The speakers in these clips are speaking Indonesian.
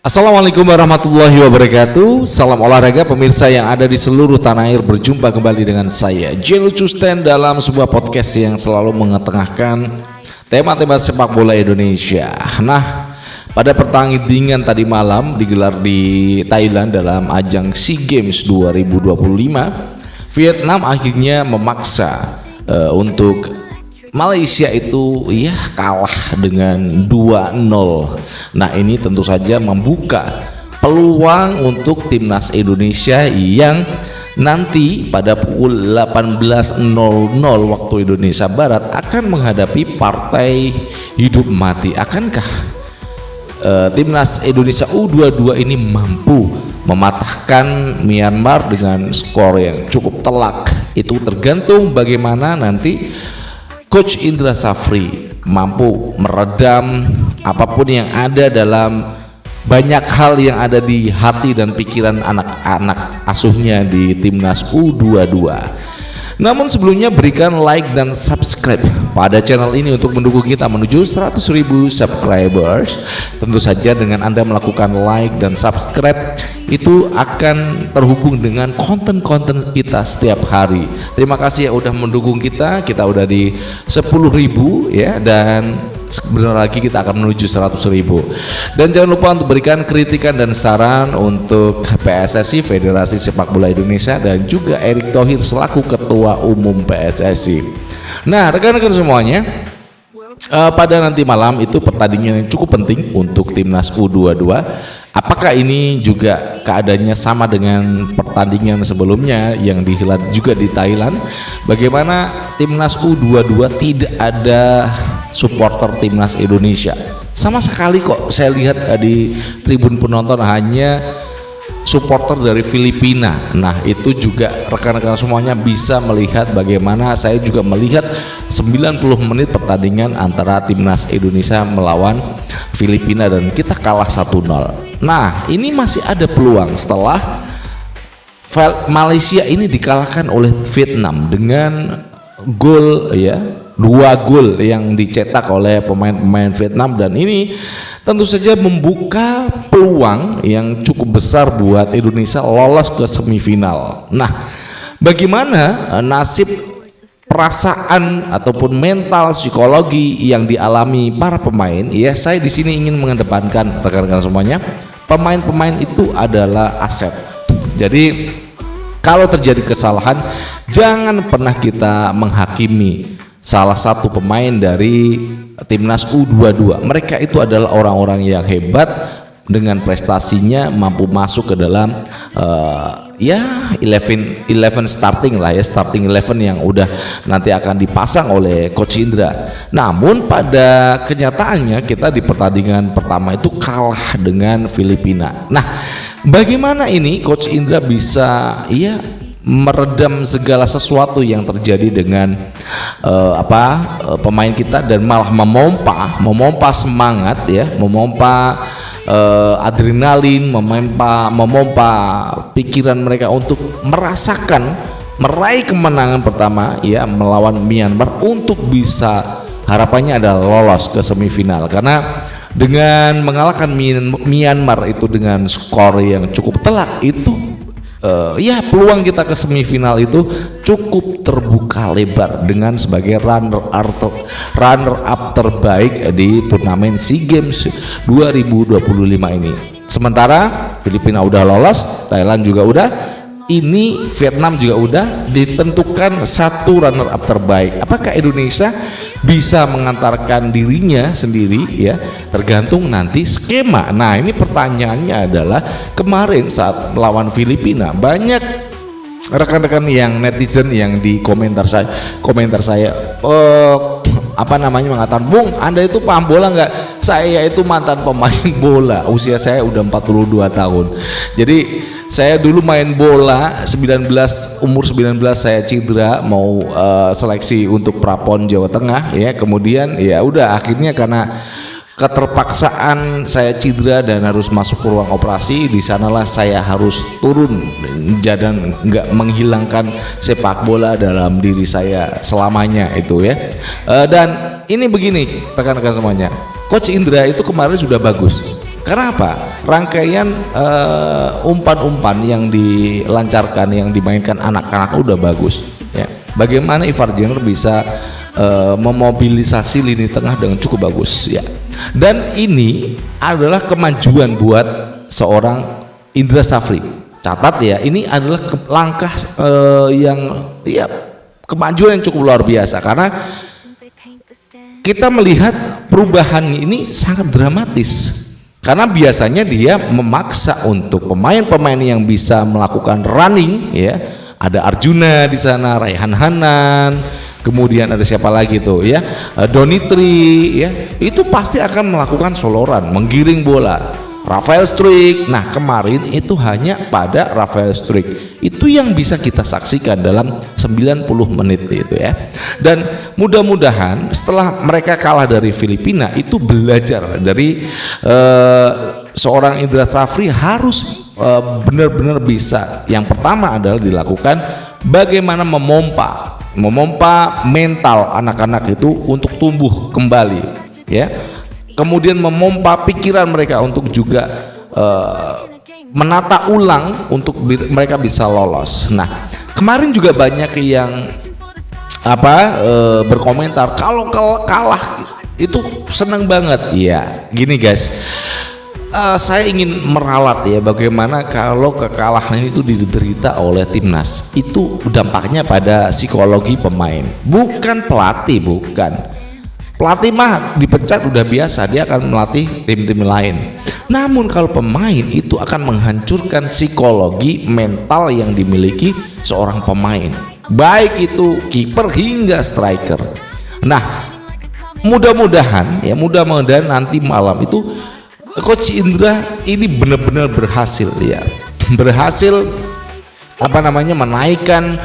Assalamualaikum warahmatullahi wabarakatuh. Salam olahraga pemirsa yang ada di seluruh tanah air. Berjumpa kembali dengan saya Jeno Custen dalam sebuah podcast yang selalu mengetengahkan tema-tema sepak bola Indonesia. Nah, pada pertandingan tadi malam digelar di Thailand dalam ajang SEA Games 2025, Vietnam akhirnya memaksa untuk Malaysia itu kalah dengan 2-0. Nah, ini tentu saja membuka peluang untuk timnas Indonesia yang nanti pada pukul 18.00 waktu Indonesia Barat akan menghadapi partai hidup mati. Akankah timnas Indonesia U22 ini mampu mematahkan Myanmar dengan skor yang cukup telak? Itu tergantung bagaimana nanti Coach Indra Safri mampu meredam apapun yang ada dalam banyak hal yang ada di hati dan pikiran anak-anak asuhnya di timnas U22. Namun sebelumnya berikan like dan subscribe pada channel ini untuk mendukung kita menuju 100.000 subscribers. Tentu saja dengan Anda melakukan like dan subscribe itu akan terhubung dengan konten-konten kita setiap hari. Terima kasih yang udah mendukung kita. Kita udah di 10.000 ya, dan sebentar lagi kita akan menuju 100.000. Dan jangan lupa untuk berikan kritikan dan saran untuk PSSI, Federasi Sepak Bola Indonesia, dan juga Erick Thohir selaku Ketua Umum PSSI. Nah, rekan-rekan semuanya, pada nanti malam itu pertandingan yang cukup penting untuk timnas U22. Apakah ini juga keadaannya sama dengan pertandingan sebelumnya yang dihelat juga di Thailand? Bagaimana timnas U22 tidak ada supporter timnas Indonesia sama sekali kok. Saya lihat di tribun penonton hanya supporter dari Filipina. Nah, itu juga rekan-rekan semuanya bisa melihat bagaimana saya juga melihat 90 menit pertandingan antara timnas Indonesia melawan Filipina dan kita kalah 1-0. Nah, ini masih ada peluang setelah Malaysia ini dikalahkan oleh Vietnam dengan gol 2 gol yang dicetak oleh pemain-pemain Vietnam, dan ini tentu saja membuka peluang yang cukup besar buat Indonesia lolos ke semifinal. Nah, bagaimana nasib perasaan ataupun mental psikologi yang dialami para pemain? Ya, saya di sini ingin mengedepankan rekan-rekan semuanya, pemain-pemain itu adalah aset. Jadi kalau terjadi kesalahan, jangan pernah kita menghakimi salah satu pemain dari timnas U22. Mereka itu adalah orang-orang yang hebat dengan prestasinya, mampu masuk ke dalam 11 starting lah ya, starting 11 yang udah nanti akan dipasang oleh Coach Indra. Namun pada kenyataannya kita di pertandingan pertama itu kalah dengan Filipina. Nah, bagaimana ini Coach Indra bisa meredam segala sesuatu yang terjadi dengan pemain kita, dan malah memompa semangat ya, memompa adrenalin, memompa pikiran mereka untuk meraih kemenangan pertama ya melawan Myanmar, untuk bisa harapannya adalah lolos ke semifinal. Karena dengan mengalahkan Myanmar itu dengan skor yang cukup telak itu peluang kita ke semifinal itu cukup terbuka lebar dengan sebagai runner up terbaik di turnamen SEA Games 2025 ini. Sementara Filipina udah lolos, Thailand juga udah, ini Vietnam juga udah, ditentukan satu runner up terbaik. Apakah Indonesia bisa mengantarkan dirinya sendiri ya, tergantung nanti skema. Nah, ini pertanyaannya adalah kemarin saat melawan Filipina, banyak rekan-rekan yang netizen yang di komentar saya mengatakan, "Bung, Anda itu paham bola nggak? Saya itu mantan pemain bola, usia saya udah 42 tahun. Jadi saya dulu main bola umur 19 saya cedera mau seleksi untuk Prapon Jawa Tengah ya. Kemudian ya udah, akhirnya karena keterpaksaan saya cedera dan harus masuk ke ruang operasi, di sanalah saya harus turun dan nggak menghilangkan sepak bola dalam diri saya selamanya itu ya. Dan ini begini rekan-rekan semuanya, Coach Indra itu kemarin sudah bagus, Karena apa? Rangkaian umpan-umpan yang dilancarkan, yang dimainkan anak-anak udah bagus ya. Bagaimana Ivar Jenner bisa memobilisasi lini tengah dengan cukup bagus ya. Dan ini adalah kemajuan buat seorang Indra Safri. Catat ya, ini adalah langkah yang ya kemajuan yang cukup luar biasa, karena kita melihat perubahan ini sangat dramatis. Karena biasanya dia memaksa untuk pemain-pemain yang bisa melakukan running ya. Ada Arjuna di sana, Raihan Hanan, kemudian ada siapa lagi tuh ya, Donitri ya. Itu pasti akan melakukan soloran, menggiring bola. Rafael Struijk, nah kemarin itu hanya pada Rafael Struijk itu yang bisa kita saksikan dalam 90 menit itu ya. Dan mudah-mudahan setelah mereka kalah dari Filipina itu belajar dari seorang Indra Safri harus benar-benar bisa. Yang pertama adalah dilakukan bagaimana memompa mental anak-anak itu untuk tumbuh kembali ya. Kemudian memompa pikiran mereka untuk juga menata ulang untuk mereka bisa lolos. Nah, kemarin juga banyak yang berkomentar kalau kalah itu senang banget. Iya, gini guys. Saya ingin meralat ya, bagaimana kalau kekalahan itu diderita oleh timnas. Itu dampaknya pada psikologi pemain, bukan pelatih, bukan. Pelatih mah dipecat udah biasa, dia akan melatih tim-tim lain. Namun kalau pemain itu akan menghancurkan psikologi mental yang dimiliki seorang pemain, baik itu kiper hingga striker. Nah, mudah-mudahan nanti malam itu Coach Indra ini benar-benar berhasil ya, menaikkan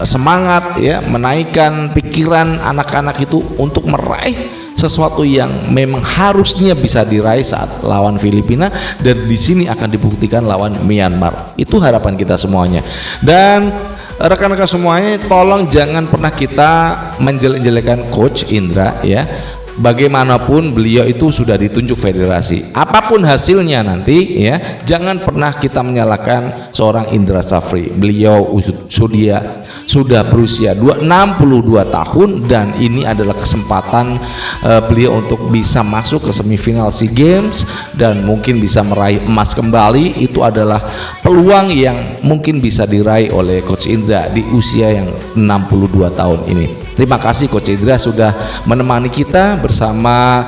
semangat ya, menaikkan pikiran anak-anak itu untuk meraih sesuatu yang memang harusnya bisa diraih saat lawan Filipina, dan di sini akan dibuktikan lawan Myanmar. Itu harapan kita semuanya. Dan rekan-rekan semuanya, tolong jangan pernah kita menjelek-jelekan Coach Indra ya. Bagaimanapun beliau itu sudah ditunjuk federasi, apapun hasilnya nanti ya, jangan pernah kita menyalahkan seorang Indra Safri. Beliau sudah berusia 62 tahun, dan ini adalah kesempatan beliau untuk bisa masuk ke semifinal SEA Games dan mungkin bisa meraih emas kembali. Itu adalah peluang yang mungkin bisa diraih oleh Coach Indra di usia yang 62 tahun ini. Terima kasih Coach Indra sudah menemani kita bersama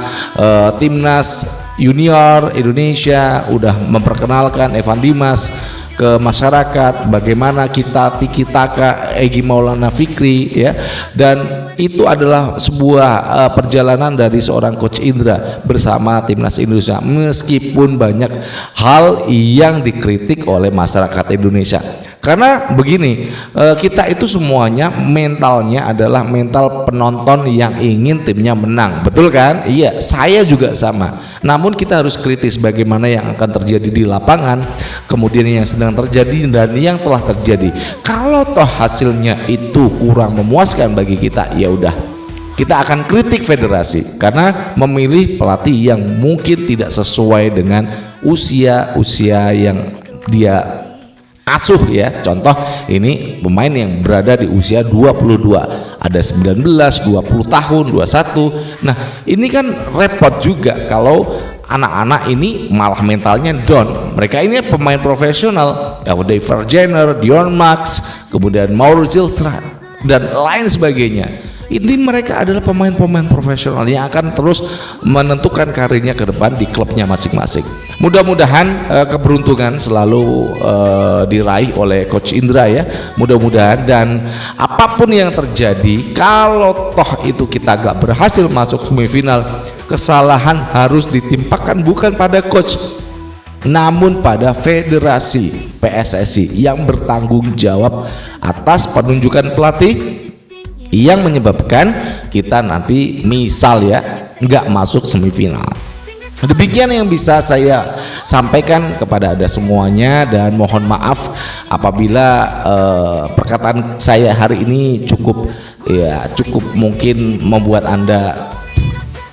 timnas junior Indonesia, udah memperkenalkan Evan Dimas ke masyarakat, bagaimana kita tiki taka Egy Maulana Fikri ya. Dan itu adalah sebuah perjalanan dari seorang Coach Indra bersama timnas Indonesia, meskipun banyak hal yang dikritik oleh masyarakat Indonesia. Karena begini, kita itu semuanya mentalnya adalah mental penonton yang ingin timnya menang, betul kan? Iya, saya juga sama. Namun kita harus kritis bagaimana yang akan terjadi di lapangan, kemudian yang sedang terjadi dan yang telah terjadi. Kalau toh hasilnya itu kurang memuaskan bagi kita, ya udah, kita akan kritik federasi karena memilih pelatih yang mungkin tidak sesuai dengan usia yang dia asuh ya. Contoh, ini pemain yang berada di usia 22, ada 19, 20 tahun, 21. Nah, ini kan repot juga kalau anak-anak ini malah mentalnya down. Mereka ini pemain profesional, Ivar Jenner, Dion Max, kemudian Mauro Zilstra dan lain sebagainya. Ini mereka adalah pemain-pemain profesional yang akan terus menentukan karirnya ke depan di klubnya masing-masing. Mudah-mudahan keberuntungan selalu diraih oleh Coach Indra ya. Mudah-mudahan, dan apapun yang terjadi, kalau toh itu kita gak berhasil masuk semifinal, kesalahan harus ditimpakan bukan pada coach, namun pada federasi PSSI yang bertanggung jawab atas penunjukan pelatih yang menyebabkan kita nanti misal ya nggak masuk semifinal. Demikian yang bisa saya sampaikan kepada Anda semuanya, dan mohon maaf apabila perkataan saya hari ini cukup mungkin membuat Anda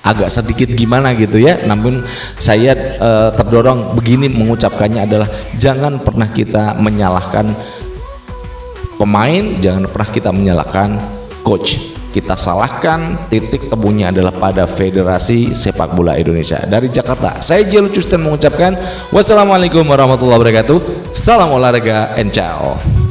agak sedikit gimana gitu ya. Namun saya terdorong begini mengucapkannya adalah jangan pernah kita menyalahkan pemain, jangan pernah kita menyalahkan coach. Kita salahkan, titik temunya adalah pada Federasi Sepak Bola Indonesia. Dari Jakarta, saya Jelu Custen mengucapkan wassalamualaikum warahmatullahi wabarakatuh. Salam olahraga and ciao.